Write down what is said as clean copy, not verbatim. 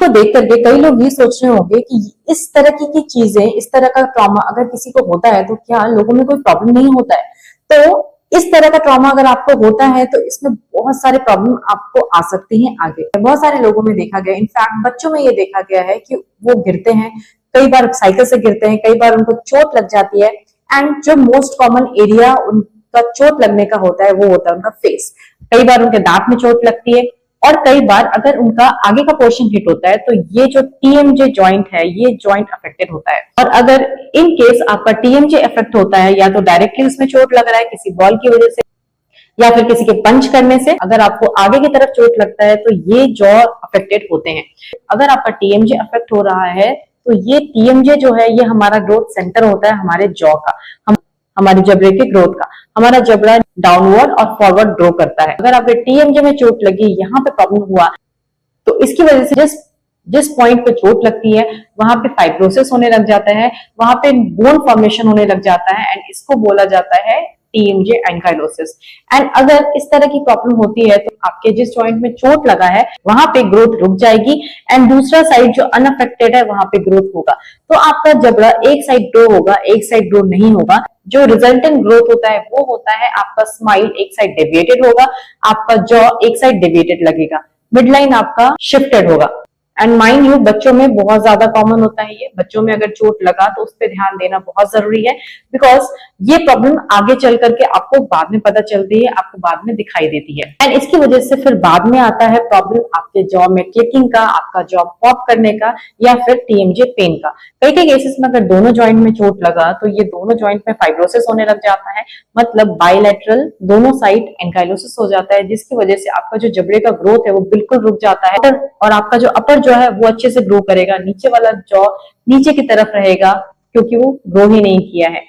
आपको देख करके कई लोग ये सोच रहे होंगे कि इस तरह की चीजें, इस तरह का ट्रॉमा अगर किसी को होता है तो क्या लोगों में कोई प्रॉब्लम नहीं होता है। तो इस तरह का ट्रॉमा अगर आपको होता है तो इसमें बहुत सारे प्रॉब्लम आपको आ सकते हैं आगे। बहुत सारे लोगों में देखा गया, इनफैक्ट बच्चों में ये देखा गया है कि वो गिरते हैं, कई बार साइकिल से गिरते हैं, कई बार उनको चोट लग जाती है। एंड जो मोस्ट कॉमन एरिया उनका चोट लगने का होता है वो होता है उनका फेस। कई बार उनके दांत में चोट लगती है और कई बार अगर उनका आगे का पोर्शन हिट होता है तो ये जो टीएमजे जॉइंट है ये जॉइंट अफेक्टेड होता है। और अगर इन केस आपका टीएमजे अफेक्ट होता है या तो डायरेक्टली उसमें चोट लग रहा है किसी बॉल की वजह से या फिर किसी के पंच करने से, अगर आपको आगे की तरफ चोट लगता है तो ये जॉ अफेक्टेड होते हैं। अगर आपका टीएमजे अफेक्ट हो रहा है तो ये टीएमजे जो है ये हमारा ग्रोथ सेंटर होता है हमारे जॉ का, हमारे जबड़े के ग्रोथ का। हमारा जबड़ा डाउनवर्ड और फॉरवर्ड ग्रो करता है। अगर आपके टीएमजे में चोट लगी, यहाँ पे प्रॉब्लम हुआ, तो इसकी वजह से जिस पॉइंट पे चोट लगती है वहां पे फाइब्रोसिस होने लग जाता है, वहां पे बोन फॉर्मेशन होने लग जाता है एंड इसको बोला जाता है टीएमजे एंकाइलोसिस। एंड अगर इस तरह की प्रॉब्लम होती है तो आपके जिस जॉइंट में चोट लगा है वहां पे ग्रोथ रुक जाएगी एंड दूसरा साइड जो अनअफेक्टेड है वहां पे ग्रोथ होगा। तो आपका जबड़ा एक साइड ग्रो होगा, एक साइड ग्रो नहीं होगा। जो रिजल्टेंट ग्रोथ होता है वो होता है आपका स्माइल एक साइड डेविएटेड होगा, आपका जॉ एक साइड डेविएटेड लगेगा, मिड लाइन आपका शिफ्टेड होगा। एंड माइंड यू बच्चों में बहुत ज्यादा कॉमन होता है ये। बच्चों में अगर चोट लगा तो उस पर ध्यान देना बहुत जरूरी है, बिकॉज ये प्रॉब्लम आगे चल करके आपको बाद में पता चलती है, आपको बाद में दिखाई देती है। एंड इसकी वजह से फिर बाद में आता है प्रॉब्लम आपके जॉ में क्लिकिंग का, आपका जॉ पॉप करने का या फिर टीएमजे पेन का। कई केसेस में अगर दोनों जॉइंट में चोट लगा तो ये दोनों जॉइंट में फाइब्रोसिस होने लग जाता है, मतलब बाइलेटरल दोनों साइड एंकाइलोसिस हो जाता है, जिसकी वजह से आपका जो जबड़े का ग्रोथ है वो बिल्कुल रुक जाता है और आपका जो अपर जो है वो अच्छे से ग्रो करेगा, नीचे वाला जॉ नीचे की तरफ रहेगा क्योंकि वो ग्रो ही नहीं किया है।